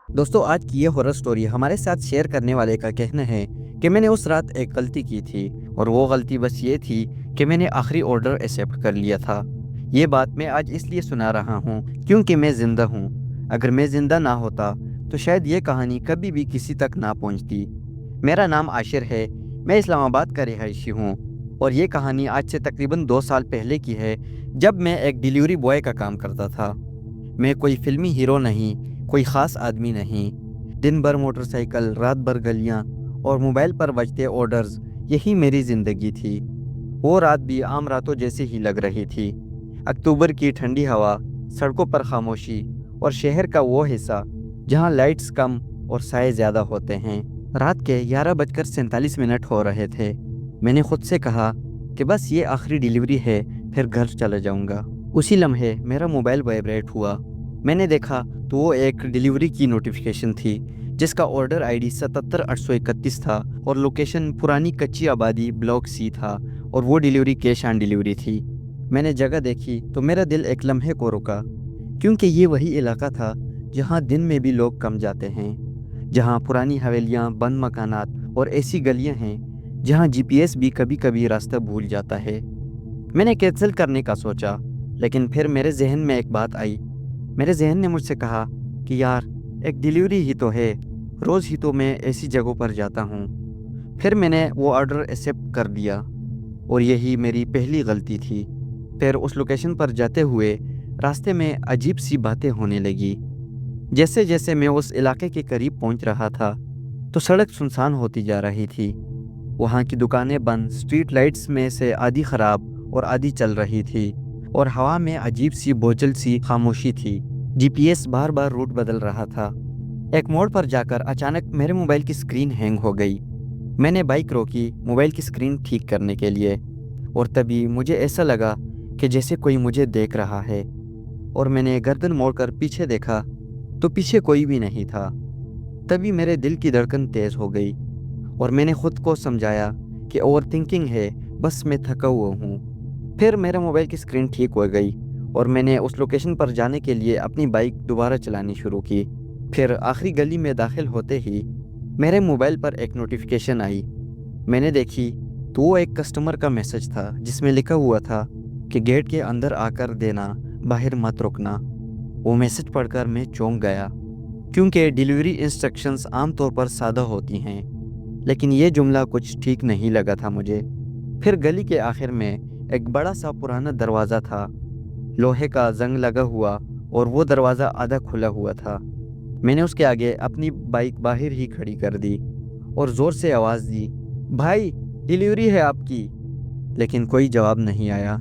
دوستو آج کی یہ ہورر سٹوری ہمارے ساتھ شیئر کرنے والے کا کہنا ہے کہ میں نے اس رات ایک غلطی کی تھی اور وہ غلطی بس یہ تھی کہ میں نے آخری آرڈر ایکسیپٹ کر لیا تھا۔ یہ بات میں آج اس لیے سنا رہا ہوں کیونکہ میں زندہ ہوں۔ اگر میں زندہ نہ ہوتا تو شاید یہ کہانی کبھی بھی کسی تک نہ پہنچتی۔ میرا نام عاشر ہے، میں اسلام آباد کا رہائشی ہوں اور یہ کہانی آج سے تقریباً 2 سال پہلے کی ہے جب میں ایک ڈیلیوری بوائے کا کام کرتا تھا۔ میں کوئی فلمی ہیرو نہیں، کوئی خاص آدمی نہیں۔ دن بھر موٹر سائیکل، رات بھر گلیاں اور موبائل پر بجتے آرڈرز، یہی میری زندگی تھی۔ وہ رات بھی عام راتوں جیسے ہی لگ رہی تھی۔ اکتوبر کی ٹھنڈی ہوا، سڑکوں پر خاموشی اور شہر کا وہ حصہ جہاں لائٹس کم اور سائے زیادہ ہوتے ہیں۔ رات کے 11:47 ہو رہے تھے۔ میں نے خود سے کہا کہ بس یہ آخری ڈیلیوری ہے، پھر گھر چلا جاؤں گا۔ اسی لمحے میرا موبائل وائبریٹ ہوا۔ میں نے دیکھا تو وہ ایک ڈیلیوری کی نوٹیفیکیشن تھی جس کا آرڈر آئی ڈی 77831 تھا اور لوکیشن پرانی کچی آبادی بلاک سی تھا اور وہ ڈیلیوری کیش آن ڈیلیوری تھی۔ میں نے جگہ دیکھی تو میرا دل ایک لمحے کو رکا، کیونکہ یہ وہی علاقہ تھا جہاں دن میں بھی لوگ کم جاتے ہیں، جہاں پرانی حویلیاں، بند مکانات اور ایسی گلیاں ہیں جہاں جی پی ایس بھی کبھی کبھی راستہ بھول جاتا ہے۔ میں نے کینسل کرنے کا سوچا، لیکن پھر میرے ذہن میں ایک بات آئی۔ میرے ذہن نے مجھ سے کہا کہ یار، ایک ڈیلیوری ہی تو ہے، روز ہی تو میں ایسی جگہوں پر جاتا ہوں۔ پھر میں نے وہ آرڈر ایکسیپٹ کر دیا اور یہی میری پہلی غلطی تھی۔ پھر اس لوکیشن پر جاتے ہوئے راستے میں عجیب سی باتیں ہونے لگی۔ جیسے جیسے میں اس علاقے کے قریب پہنچ رہا تھا تو سڑک سنسان ہوتی جا رہی تھی۔ وہاں کی دکانیں بند، اسٹریٹ لائٹس میں سے آدھی خراب اور آدھی چل رہی تھی اور ہوا میں عجیب سی بوجھل سی خاموشی تھی۔ جی پی ایس بار بار روٹ بدل رہا تھا۔ ایک موڑ پر جا کر اچانک میرے موبائل کی اسکرین ہینگ ہو گئی۔ میں نے بائک روکی موبائل کی اسکرین ٹھیک کرنے کے لیے، اور تبھی مجھے ایسا لگا کہ جیسے کوئی مجھے دیکھ رہا ہے، اور میں نے گردن موڑ کر پیچھے دیکھا تو پیچھے کوئی بھی نہیں تھا۔ تبھی میرے دل کی دھڑکن تیز ہو گئی اور میں نے خود کو سمجھایا کہ اوور تھنکنگ ہے، بس میں تھکا ہوا ہوں۔ پھر میرا موبائل کی اسکرین ٹھیک ہو گئی اور میں نے اس لوکیشن پر جانے کے لیے اپنی بائک دوبارہ چلانی شروع کی۔ پھر آخری گلی میں داخل ہوتے ہی میرے موبائل پر ایک نوٹیفیکیشن آئی۔ میں نے دیکھی تو وہ ایک کسٹمر کا میسج تھا جس میں لکھا ہوا تھا کہ گیٹ کے اندر آ کر دینا، باہر مت رکنا۔ وہ میسج پڑھ کر میں چونک گیا، کیونکہ ڈیلیوری انسٹرکشنز عام طور پر سادہ ہوتی ہیں، لیکن یہ جملہ کچھ ٹھیک نہیں لگا تھا مجھے۔ پھر گلی کے آخر میں ایک بڑا سا پرانا دروازہ تھا، لوہے کا زنگ لگا ہوا، اور وہ دروازہ آدھا کھلا ہوا تھا۔ میں نے اس کے آگے اپنی بائک باہر ہی کھڑی کر دی اور زور سے آواز دی، بھائی ڈیلیوری ہے آپ کی، لیکن کوئی جواب نہیں آیا۔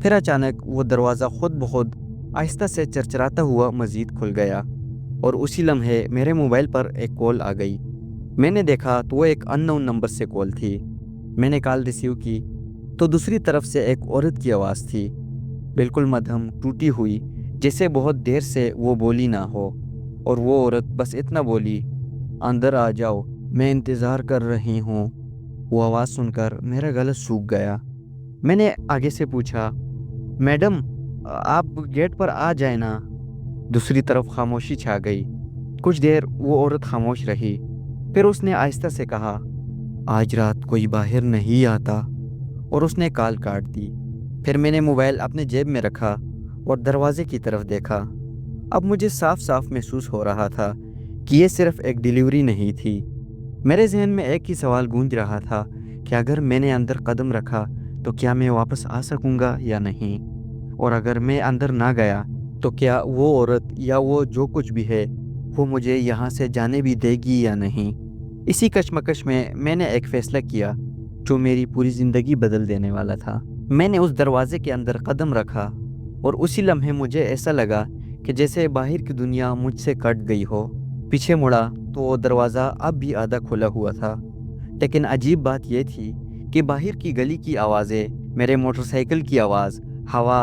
پھر اچانک وہ دروازہ خود بخود آہستہ سے چرچراتا ہوا مزید کھل گیا، اور اسی لمحے میرے موبائل پر ایک کال آ گئی۔ میں نے دیکھا تو وہ ایک ان نون نمبر سے کال تھی۔ میں نے کال ریسیو کی تو دوسری طرف سے ایک عورت کی آواز تھی، بالکل مدھم، ٹوٹی ہوئی، جیسے بہت دیر سے وہ بولی نہ ہو، اور وہ عورت بس اتنا بولی، اندر آ جاؤ، میں انتظار کر رہی ہوں۔ وہ آواز سن کر میرا گلا سوکھ گیا۔ میں نے آگے سے پوچھا، میڈم آپ گیٹ پر آ جائیں نا۔ دوسری طرف خاموشی چھا گئی۔ کچھ دیر وہ عورت خاموش رہی، پھر اس نے آہستہ سے کہا، آج رات کوئی باہر نہیں آتا، اور اس نے کال کاٹ دی۔ پھر میں نے موبائل اپنے جیب میں رکھا اور دروازے کی طرف دیکھا۔ اب مجھے صاف صاف محسوس ہو رہا تھا کہ یہ صرف ایک ڈیلیوری نہیں تھی۔ میرے ذہن میں ایک ہی سوال گونج رہا تھا کہ اگر میں نے اندر قدم رکھا تو کیا میں واپس آ سکوں گا یا نہیں، اور اگر میں اندر نہ گیا تو کیا وہ عورت یا وہ جو کچھ بھی ہے وہ مجھے یہاں سے جانے بھی دے گی یا نہیں۔ اسی کشمکش میں میں نے ایک فیصلہ کیا جو میری پوری زندگی بدل دینے والا تھا۔ میں نے اس دروازے کے اندر قدم رکھا اور اسی لمحے مجھے ایسا لگا کہ جیسے باہر کی دنیا مجھ سے کٹ گئی ہو۔ پیچھے مڑا تو وہ دروازہ اب بھی آدھا کھلا ہوا تھا، لیکن عجیب بات یہ تھی کہ باہر کی گلی کی آوازیں، میرے موٹر سائیکل کی آواز، ہوا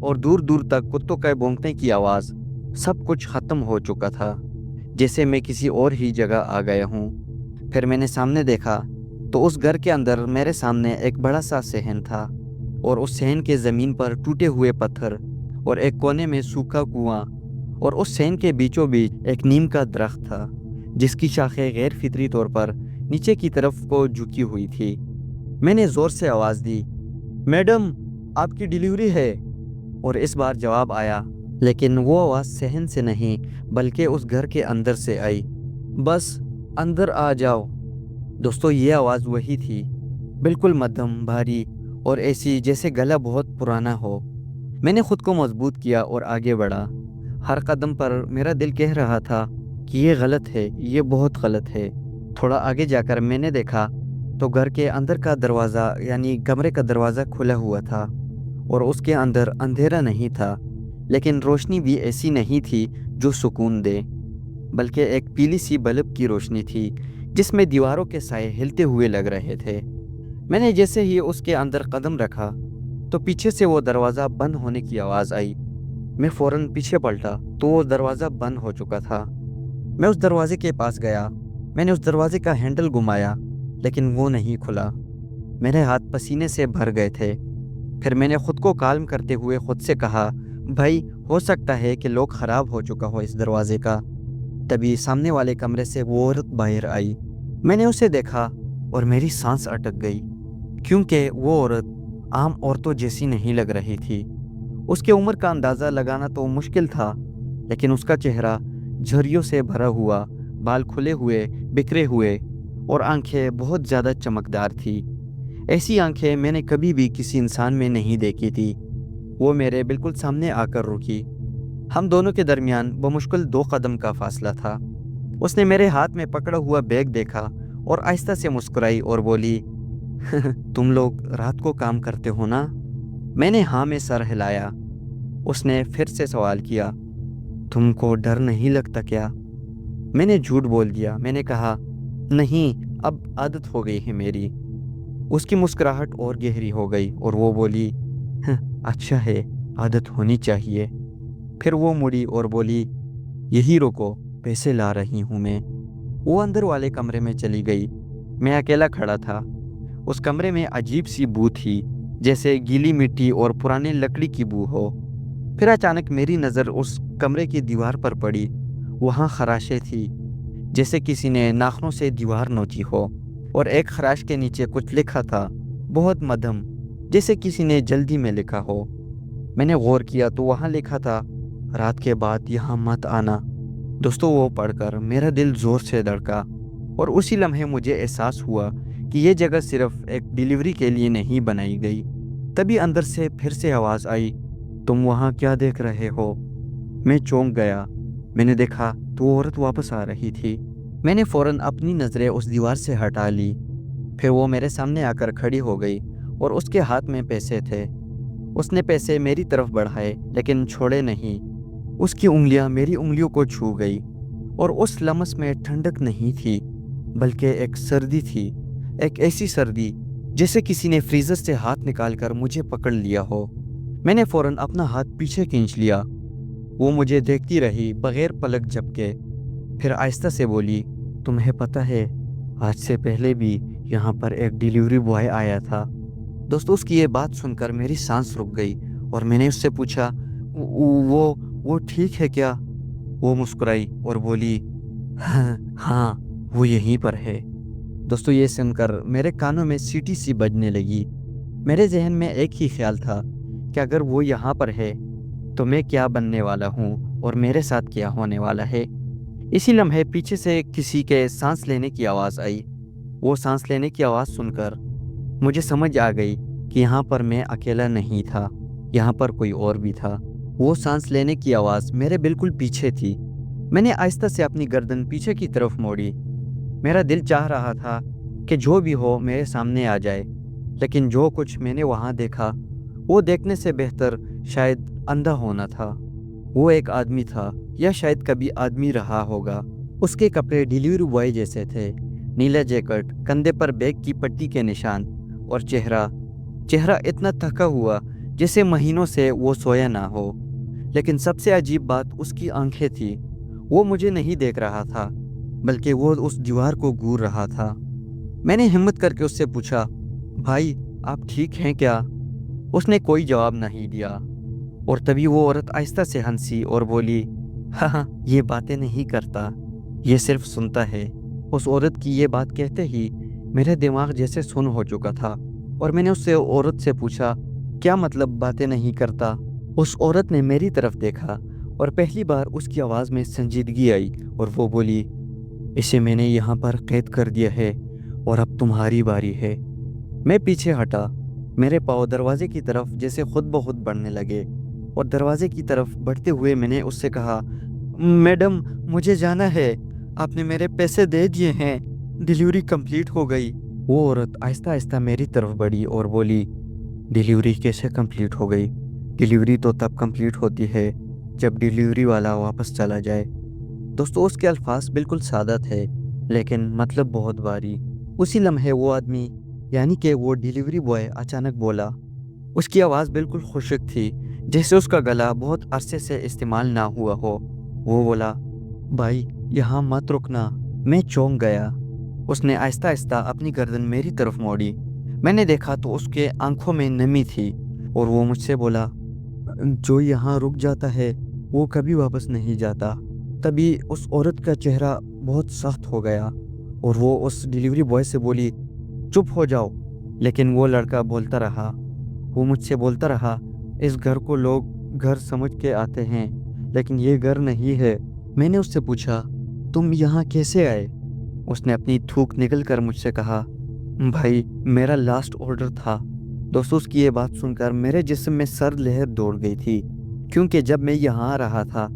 اور دور دور تک کتوں کے بھونکنے کی آواز، سب کچھ ختم ہو چکا تھا، جیسے میں کسی اور ہی جگہ آ گیا ہوں۔ پھر میں نے سامنے دیکھا تو اس گھر کے اندر میرے سامنے ایک بڑا سا صحن تھا، اور اس صحن کے زمین پر ٹوٹے ہوئے پتھر اور ایک کونے میں سوکھا کنواں اور اس صحن کے بیچوں بیچ ایک نیم کا درخت تھا جس کی شاخیں غیر فطری طور پر نیچے کی طرف کو جھکی ہوئی تھی۔ میں نے زور سے آواز دی، میڈم آپ کی ڈیلیوری ہے، اور اس بار جواب آیا، لیکن وہ آواز صحن سے نہیں بلکہ اس گھر کے اندر سے آئی، بس اندر آ جاؤ۔ دوستو یہ آواز وہی تھی، بالکل مدھم، بھاری اور ایسی جیسے گلا بہت پرانا ہو۔ میں نے خود کو مضبوط کیا اور آگے بڑھا۔ ہر قدم پر میرا دل کہہ رہا تھا کہ یہ غلط ہے، یہ بہت غلط ہے۔ تھوڑا آگے جا کر میں نے دیکھا تو گھر کے اندر کا دروازہ یعنی کمرے کا دروازہ کھلا ہوا تھا اور اس کے اندر اندھیرا نہیں تھا، لیکن روشنی بھی ایسی نہیں تھی جو سکون دے، بلکہ ایک پیلی سی بلب کی روشنی تھی جس میں دیواروں کے سائے ہلتے ہوئے لگ رہے تھے۔ میں نے جیسے ہی اس کے اندر قدم رکھا تو پیچھے سے وہ دروازہ بند ہونے کی آواز آئی۔ میں فوراً پیچھے پلٹا تو وہ دروازہ بند ہو چکا تھا۔ میں اس دروازے کے پاس گیا، میں نے اس دروازے کا ہینڈل گھمایا لیکن وہ نہیں کھلا۔ میرے ہاتھ پسینے سے بھر گئے تھے۔ پھر میں نے خود کو کالم کرتے ہوئے خود سے کہا، بھائی ہو سکتا ہے کہ لوک خراب ہو چکا ہو اس دروازے کا۔ تبھی سامنے والے کمرے سے وہ عورت باہر آئی۔ میں نے اسے دیکھا اور میری سانس اٹک گئی، کیونکہ وہ عورت عام عورتوں جیسی نہیں لگ رہی تھی۔ اس کی عمر کا اندازہ لگانا تو مشکل تھا، لیکن اس کا چہرہ جھریوں سے بھرا ہوا، بال کھلے ہوئے، بکھرے ہوئے اور آنکھیں بہت زیادہ چمکدار تھی۔ ایسی آنکھیں میں نے کبھی بھی کسی انسان میں نہیں دیکھی تھی۔ وہ میرے بالکل سامنے آ کر رکی۔ ہم دونوں کے درمیان بمشکل 2 قدم کا فاصلہ تھا۔ اس نے میرے ہاتھ میں پکڑا ہوا بیگ دیکھا اور آہستہ سے مسکرائی اور بولی، تم لوگ رات کو کام کرتے ہو نا؟ میں نے ہاں میں سر ہلایا۔ اس نے پھر سے سوال کیا، تم کو ڈر نہیں لگتا کیا؟ میں نے جھوٹ بول دیا۔ میں نے کہا، نہیں، اب عادت ہو گئی ہے میری۔ اس کی مسکراہٹ اور گہری ہو گئی اور وہ بولی، اچھا ہے، عادت ہونی چاہیے۔ پھر وہ مڑی اور بولی، یہی رکو، پیسے لا رہی ہوں میں۔ وہ اندر والے کمرے میں چلی گئی۔ میں اکیلا کھڑا تھا۔ اس کمرے میں عجیب سی بو تھی، جیسے گیلی مٹی اور پرانے لکڑی کی بو ہو۔ پھر اچانک میری نظر اس کمرے کی دیوار پر پڑی۔ وہاں خراشیں تھی، جیسے کسی نے ناخنوں سے دیوار نوچی ہو، اور ایک خراش کے نیچے کچھ لکھا تھا، بہت مدھم، جیسے کسی نے جلدی میں لکھا ہو۔ میں نے غور کیا تو وہاں لکھا تھا، رات کے بعد یہاں مت آنا۔ دوستو وہ پڑھ کر میرا دل زور سے دھڑکا، اور اسی لمحے مجھے احساس ہوا کہ یہ جگہ صرف ایک ڈیلیوری کے لیے نہیں بنائی گئی۔ تبھی اندر سے پھر سے آواز آئی، تم وہاں کیا دیکھ رہے ہو؟ میں چونک گیا۔ میں نے دیکھا تو وہ عورت واپس آ رہی تھی۔ میں نے فوراً اپنی نظریں اس دیوار سے ہٹا لی۔ پھر وہ میرے سامنے آ کر کھڑی ہو گئی اور اس کے ہاتھ میں پیسے تھے۔ اس نے پیسے میری طرف بڑھائے لیکن چھوڑے نہیں۔ اس کی انگلیاں میری انگلیوں کو چھو گئی، اور اس لمس میں ٹھنڈک نہیں تھی بلکہ ایک سردی تھی، ایک ایسی سردی جیسے کسی نے فریزر سے ہاتھ نکال کر مجھے پکڑ لیا ہو۔ میں نے فوراً اپنا ہاتھ پیچھے کھینچ لیا۔ وہ مجھے دیکھتی رہی بغیر پلک جھپکے، پھر آہستہ سے بولی، تمہیں پتہ ہے آج سے پہلے بھی یہاں پر ایک ڈیلیوری بوائے آیا تھا۔ دوستو اس کی یہ بات سن کر میری سانس رک گئی اور میں نے اس سے پوچھا، وہ ٹھیک ہے کیا؟ وہ مسکرائی اور بولی، ہاں وہ یہیں پر ہے۔ دوستو یہ سن کر میرے کانوں میں سیٹی سی بجنے لگی۔ میرے ذہن میں ایک ہی خیال تھا کہ اگر وہ یہاں پر ہے تو میں کیا بننے والا ہوں اور میرے ساتھ کیا ہونے والا ہے۔ اسی لمحے پیچھے سے کسی کے سانس لینے کی آواز آئی۔ وہ سانس لینے کی آواز سن کر مجھے سمجھ آ گئی کہ یہاں پر میں اکیلا نہیں تھا، یہاں پر کوئی اور بھی تھا۔ وہ سانس لینے کی آواز میرے بالکل پیچھے تھی۔ میں نے آہستہ سے اپنی گردن پیچھے کی طرف موڑی۔ میرا دل چاہ رہا تھا کہ جو بھی ہو میرے سامنے آ جائے، لیکن جو کچھ میں نے وہاں دیکھا وہ دیکھنے سے بہتر شاید اندھا ہونا تھا۔ وہ ایک آدمی تھا، یا شاید کبھی آدمی رہا ہوگا۔ اس کے کپڑے ڈیلیوری بوائے جیسے تھے، نیلا جیکٹ، کندھے پر بیگ کی پٹی کے نشان، اور چہرہ اتنا تھکا ہوا جیسے مہینوں سے وہ سویا نہ ہو۔ لیکن سب سے عجیب بات اس کی آنکھیں تھی۔ وہ مجھے نہیں دیکھ رہا تھا بلکہ وہ اس دیوار کو گور رہا تھا۔ میں نے ہمت کر کے اس سے پوچھا، بھائی آپ ٹھیک ہیں کیا؟ اس نے کوئی جواب نہیں دیا، اور تبھی وہ عورت آہستہ سے ہنسی اور بولی، हाँ हाँ, ये बातें नहीं करता, ये सिर्फ सुनता है। उस औरत की ये बात कहते ही मेरा दिमाग जैसे सुन हो चुका था और मैंने उससे औरत से पूछा, क्या मतलब बातें नहीं करता? उस औरत ने मेरी तरफ देखा और पहली बार उसकी आवाज़ में संजीदगी आई और वो बोली, इसे मैंने यहाँ पर कैद कर दिया है और अब तुम्हारी बारी है। मैं पीछे हटा, मेरे पाँव दरवाजे की तरफ जैसे खुद ब खुद बढ़ने लगे और दरवाजे की तरफ बढ़ते हुए मैंने उससे कहा, मैडम मुझे जाना है, आपने मेरे पैसे दे दिए हैं, डिलीवरी कंप्लीट हो गई। वो औरत आहिस्ता आहिस्ता मेरी तरफ बढ़ी और बोली, डिलीवरी कैसे कंप्लीट हो गई? डिलीवरी तो तब कंप्लीट होती है जब डिलीवरी वाला वापस चला जाए। दोस्तों, उसके अल्फाज बिल्कुल सादा थे लेकिन मतलब बहुत भारी। उसी लम्हे वो आदमी यानी कि वो डिलीवरी बॉय अचानक बोला। उसकी आवाज़ बिल्कुल खुशक थी, जैसे उसका गला बहुत अरसे से इस्तेमाल ना हुआ हो। वो बोला, भाई यहाँ मत रुकना। मैं चौंक गया। उसने आहिस्ता आहिस्ता अपनी गर्दन मेरी तरफ मोड़ी। मैंने देखा तो उसके आंखों में नमी थी और वो मुझसे बोला, जो यहाँ रुक जाता है वो कभी वापस नहीं जाता। तभी उस औरत का चेहरा बहुत सख्त हो गया और वो उस डिलीवरी बॉय से बोली, चुप हो जाओ। लेकिन वो लड़का बोलता रहा। वो मुझसे बोलता रहा, इस घर को लोग घर समझ के आते हैं लेकिन ये घर नहीं है। मैंने उससे पूछा, तुम यहाँ कैसे आए? उसने अपनी थूक निकल कर मुझसे कहा, भाई मेरा लास्ट ऑर्डर था। दोस्तों, उसकी ये बात सुनकर मेरे जिस्म में सर लहर दौड़ गई थी, क्योंकि जब मैं यहाँ आ रहा था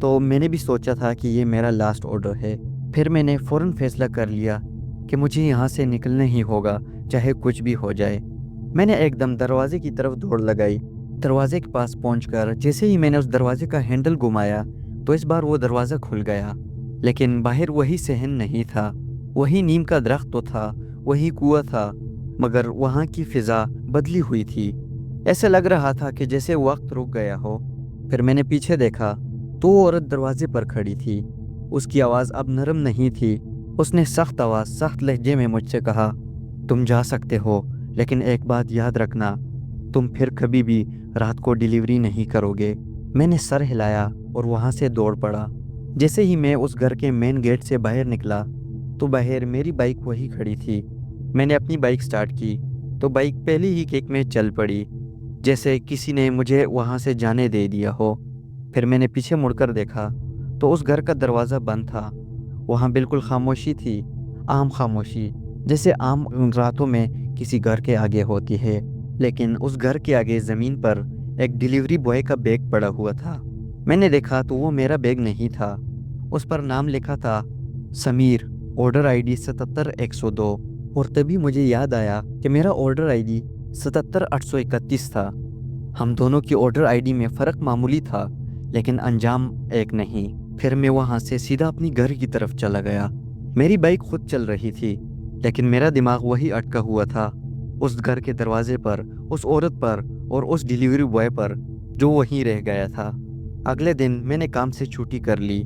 तो मैंने भी सोचा था कि ये मेरा लास्ट ऑर्डर है। फिर मैंने फ़ौरन फैसला कर लिया कि मुझे यहाँ से निकलना ही होगा, चाहे कुछ भी हो जाए। मैंने एकदम दरवाजे की तरफ दौड़ लगाई। दरवाजे के पास पहुंचकर जैसे ही मैंने उस दरवाजे का हैंडल घुमाया तो इस बार वो दरवाज़ा खुल गया, लेकिन बाहर वही सहन नहीं था। वही नीम का दरख्त तो था, वही कुआं था, मगर वहाँ की फ़िज़ा बदली हुई थी। ऐसे लग रहा था कि जैसे वक्त रुक गया हो। फिर मैंने पीछे देखा तो वो औरत दरवाजे पर खड़ी थी। उसकी आवाज़ अब नरम नहीं थी। उसने सख्त आवाज़, सख्त लहजे में मुझसे कहा, तुम जा सकते हो, लेकिन एक बात याद रखना, तुम फिर कभी भी रात को डिलीवरी नहीं करोगे। मैंने सर हिलाया और वहाँ से दौड़ पड़ा। जैसे ही मैं उस घर के मेन गेट से बाहर निकला तो बाहर मेरी बाइक वही खड़ी थी। मैंने अपनी बाइक स्टार्ट की तो बाइक पहली ही किक में चल पड़ी, जैसे किसी ने मुझे वहाँ से जाने दे दिया हो। फिर मैंने पीछे मुड़कर देखा तो उस घर का दरवाज़ा बंद था। वहाँ बिल्कुल खामोशी थी, आम खामोशी, जैसे आम रातों में किसी घर के आगे होती है। लेकिन उस घर के आगे ज़मीन पर एक डिलीवरी बॉय का बैग पड़ा हुआ था। मैंने देखा तो वो मेरा बैग नहीं था। उस पर नाम लिखा था समीर, ऑर्डर आईडी 77102। और तभी मुझे याद आया कि मेरा ऑर्डर आईडी 77831 था। हम दोनों की ऑर्डर आईडी में फ़र्क मामूली था, लेकिन अंजाम एक नहीं। फिर मैं वहाँ से सीधा अपनी घर की तरफ चला गया। मेरी बाइक खुद चल रही थी, लेकिन मेरा दिमाग वही अटका हुआ था, उस घर के दरवाजे पर, उस औरत पर और उस डिलीवरी बॉय पर जो वहीं रह गया था। अगले दिन मैंने काम से छुट्टी कर ली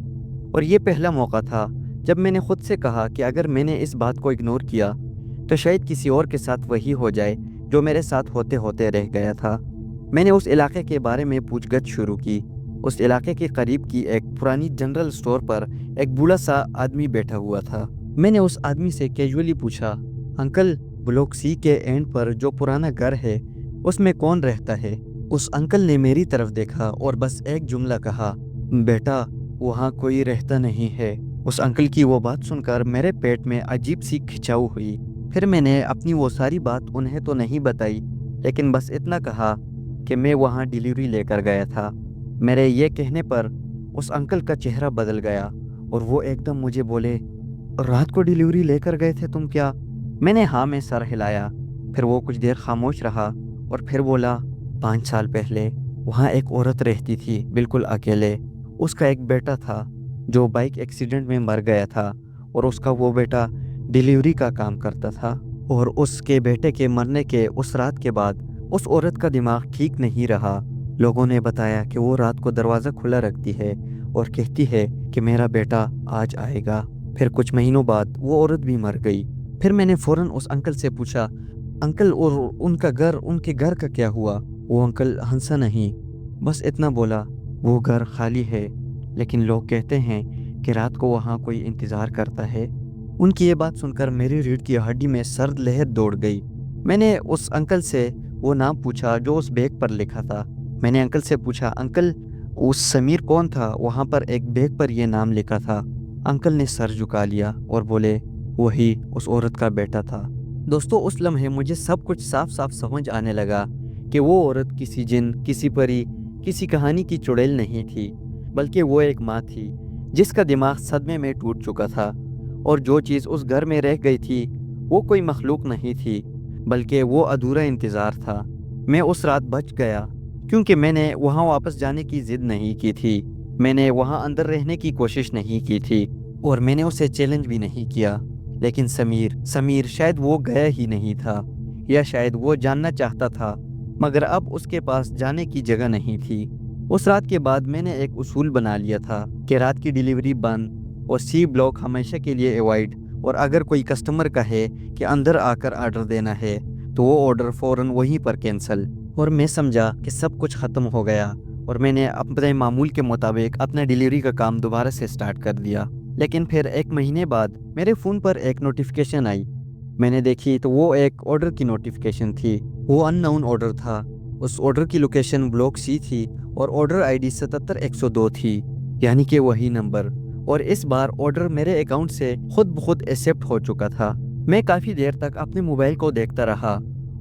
और ये पहला मौका था जब मैंने खुद से कहा कि अगर मैंने इस बात को इग्नोर किया तो शायद किसी और के साथ वही हो जाए जो मेरे साथ होते होते रह गया था। मैंने उस इलाके के बारे में पूछगछ शुरू की। उस इलाके के करीब की एक पुरानी जनरल स्टोर पर एक बूढ़ा सा आदमी बैठा हुआ था। मैंने उस आदमी से कैजुअली पूछा, अंकल, ब्लॉक सी के एंड पर जो पुराना घर है उसमें कौन रहता है? उस अंकल ने मेरी तरफ देखा और बस एक जुमला कहा, बेटा वहाँ कोई रहता नहीं है। उस अंकल की वो बात सुनकर मेरे पेट में अजीब सी खिंचाव हुई। फिर मैंने अपनी वो सारी बात उन्हें तो नहीं बताई, लेकिन बस इतना कहा कि मैं वहाँ डिलीवरी लेकर गया था। मेरे ये कहने पर उस अंकल का चेहरा बदल गया और वो एकदम मुझे बोले, रात को डिलीवरी लेकर गए थे तुम क्या? मैंने हाँ में सर हिलाया। फिर वो कुछ देर खामोश रहा और फिर बोला, 5 साल पहले वहाँ एक औरत रहती थी, बिल्कुल अकेले। उसका एक बेटा था जो बाइक एक्सीडेंट में मर गया था और उसका वो बेटा डिलीवरी का काम करता था। और उसके बेटे के मरने के उस रात के बाद उस औरत का दिमाग ठीक नहीं रहा। लोगों ने बताया कि वो रात को दरवाज़ा खुला रखती है और कहती है कि मेरा बेटा आज आएगा। फिर कुछ महीनों बाद वो औरत भी मर गई। फिर मैंने फ़ौरन उस अंकल से पूछा, अंकल और उनका घर, उनके घर का क्या हुआ? वो अंकल हंसा नहीं, बस इतना बोला, वो घर खाली है, लेकिन लोग कहते हैं कि रात को वहाँ कोई इंतज़ार करता है। उनकी ये बात सुनकर मेरी रीढ़ की हड्डी में सर्द लहर दौड़ गई। मैंने उस अंकल से वो नाम पूछा जो उस बैग पर लिखा था। मैंने अंकल से पूछा, अंकल उस समीर कौन था? वहाँ पर एक बैग पर ये नाम लिखा था। अंकल ने सर झुका लिया और बोले, वही उस औरत का बेटा था। दोस्तों, उस लम्हे मुझे सब कुछ साफ साफ समझ आने लगा कि वो औरत किसी जिन, किसी परी, किसी कहानी की चुड़ैल नहीं थी, बल्कि वो एक माँ थी जिसका दिमाग सदमे में टूट चुका था। और जो चीज़ उस घर में रह गई थी वो कोई मखलूक नहीं थी, बल्कि वो अधूरा इंतज़ार था। मैं उस रात बच गया क्योंकि मैंने वहाँ वापस जाने की ज़िद नहीं की थी। मैंने वहाँ अंदर रहने की कोशिश नहीं की थी और मैंने उसे चैलेंज भी नहीं किया। लेकिन समीर शायद वो गया ही नहीं था, या शायद वो जानना चाहता था मगर अब उसके पास जाने की जगह नहीं थी। उस रात के बाद मैंने एक उसूल बना लिया था कि रात की डिलीवरी बंद और सी ब्लॉक हमेशा के लिए अवॉइड। और अगर कोई कस्टमर कहे कि अंदर आकर ऑर्डर देना है तो वो ऑर्डर फ़ौरन वहीं पर कैंसिल। और मैं समझा कि सब कुछ ख़त्म हो गया और मैंने अपने मामूल के मुताबिक अपना डिलीवरी का काम दोबारा से स्टार्ट कर दिया। लेकिन फिर 1 महीने बाद मेरे फ़ोन पर एक नोटिफिकेशन आई। मैंने देखी तो वो एक ऑर्डर की नोटिफिकेशन थी। वो अननोन ऑर्डर था। उस ऑर्डर की लोकेशन ब्लॉक सी थी और ऑर्डर आईडी 77102 थी, यानी कि वही नंबर। और इस बार ऑर्डर मेरे अकाउंट से खुद ब खुद एक्सेप्ट हो चुका था। मैं काफ़ी देर तक अपने मोबाइल को देखता रहा।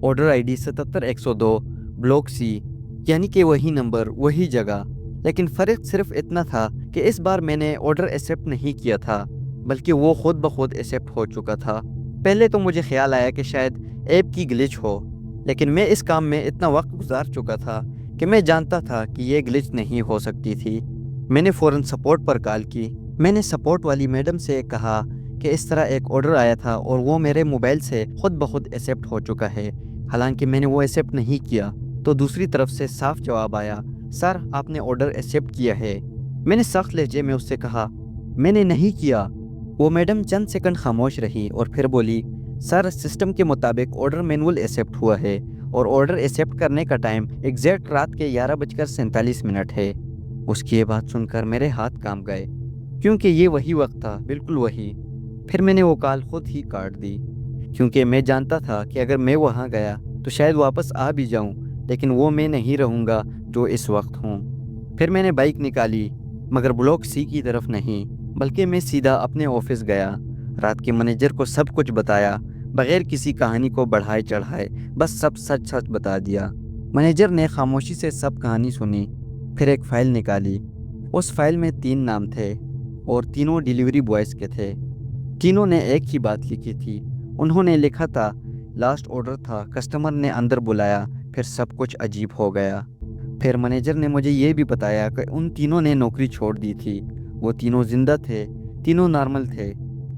ऑर्डर आईडी 77102, ब्लॉक सी, यानी कि वही नंबर, वही जगह। लेकिन फ़र्क सिर्फ इतना था कि इस बार मैंने ऑर्डर एक्सेप्ट नहीं किया था, बल्कि वो खुद ब खुद एक्सेप्ट हो चुका था। पहले तो मुझे ख्याल आया कि शायद ऐप की ग्लिच हो, लेकिन मैं इस काम में इतना वक्त गुजार चुका था कि मैं जानता था कि ये ग्लिच नहीं हो सकती थी। मैंने फ़ौरन सपोर्ट पर कॉल की। मैंने सपोर्ट वाली मैडम से कहा कि इस तरह एक ऑर्डर आया था और वो मेरे मोबाइल से खुद ब खुद एक्सेप्ट हो चुका है, हालांकि मैंने वो एक्सेप्ट नहीं किया। तो दूसरी तरफ से साफ जवाब आया, सर आपने ऑर्डर एक्सेप्ट किया है। मैंने सख्त लहजे में उससे कहा, मैंने नहीं किया। वो मैडम चंद सेकंड खामोश रही और फिर बोली, सर सिस्टम के मुताबिक ऑर्डर मैनुअल एक्सेप्ट हुआ है और ऑर्डर एक्सेप्ट करने का टाइम एग्जैक्ट रात के 11:47 है। उसकी ये बात सुनकर मेरे हाथ कांप गए, क्योंकि ये वही वक्त था, बिल्कुल वही। फिर मैंने वो कॉल खुद ही काट दी, क्योंकि मैं जानता था कि अगर मैं वहाँ गया तो शायद वापस आ भी जाऊँ, लेकिन वो मैं नहीं रहूँगा जो इस वक्त हूँ। फिर मैंने बाइक निकाली, मगर ब्लॉक सी की तरफ नहीं, बल्कि मैं सीधा अपने ऑफिस गया। रात के मैनेजर को सब कुछ बताया, बगैर किसी कहानी को बढ़ाए चढ़ाए, बस सब सच सच बता दिया। मैनेजर ने खामोशी से सब कहानी सुनी, फिर एक फ़ाइल निकाली। उस फाइल में 3 नाम थे और तीनों डिलीवरी बॉयज़ के थे। तीनों ने एक ही बात लिखी थी। उन्होंने लिखा था, लास्ट ऑर्डर था, कस्टमर ने अंदर बुलाया, फिर सब कुछ अजीब हो गया। फिर मैनेजर ने मुझे ये भी बताया कि उन तीनों ने नौकरी छोड़ दी थी। वो तीनों जिंदा थे, तीनों नॉर्मल थे,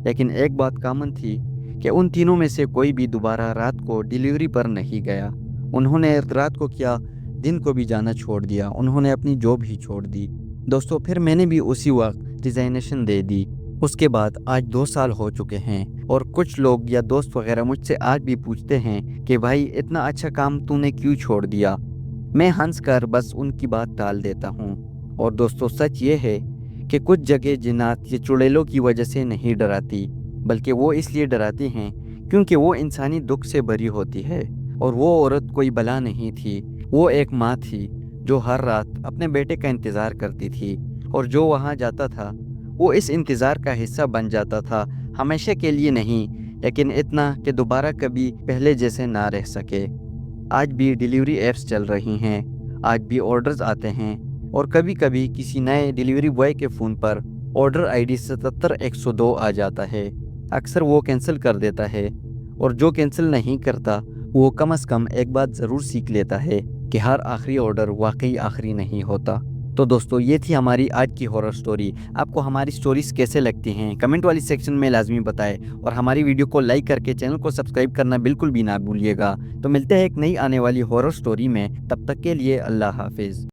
लेकिन एक बात कॉमन थी कि उन तीनों में से कोई भी दोबारा रात को डिलीवरी पर नहीं गया। उन्होंने रात को क्या, दिन को भी जाना छोड़ दिया। उन्होंने अपनी जॉब ही छोड़ दी। दोस्तों, फिर मैंने भी उसी वक्त रिजाइनेशन दे दी। उसके बाद आज 2 साल हो चुके हैं और कुछ लोग या दोस्त वगैरह मुझसे आज भी पूछते हैं कि भाई इतना अच्छा काम तूने क्यों छोड़ दिया। मैं हंस कर बस उनकी बात टाल देता हूँ। और दोस्तों, सच ये है कि कुछ जगह जिन्नात या चुड़ैलों की वजह से नहीं डराती, बल्कि वो इसलिए डराती हैं क्योंकि वो इंसानी दुख से भरी होती है। और वो औरत कोई बला नहीं थी, वो एक माँ थी जो हर रात अपने बेटे का इंतज़ार करती थी, और जो वहाँ जाता था वो इस इंतज़ार का हिस्सा बन जाता था, हमेशा के लिए नहीं, लेकिन इतना कि दोबारा कभी पहले जैसे ना रह सके। आज भी डिलीवरी ऐप्स चल रही हैं, आज भी ऑर्डर्स आते हैं, और कभी कभी किसी नए डिलीवरी बॉय के फ़ोन पर ऑर्डर आईडी 77102 आ जाता है। अक्सर वो कैंसिल कर देता है, और जो कैंसिल नहीं करता वो कम से कम एक बात ज़रूर सीख लेता है कि हर आखिरी ऑर्डर वाकई आखिरी नहीं होता। तो दोस्तों, ये थी हमारी आज की हॉरर स्टोरी। आपको हमारी स्टोरीज़ कैसे लगती हैं कमेंट वाली सेक्शन में लाजमी बताएं, और हमारी वीडियो को लाइक करके चैनल को सब्सक्राइब करना बिल्कुल भी ना भूलिएगा। तो मिलते हैं एक नई आने वाली हॉरर स्टोरी में, तब तक के लिए अल्लाह हाफिज़।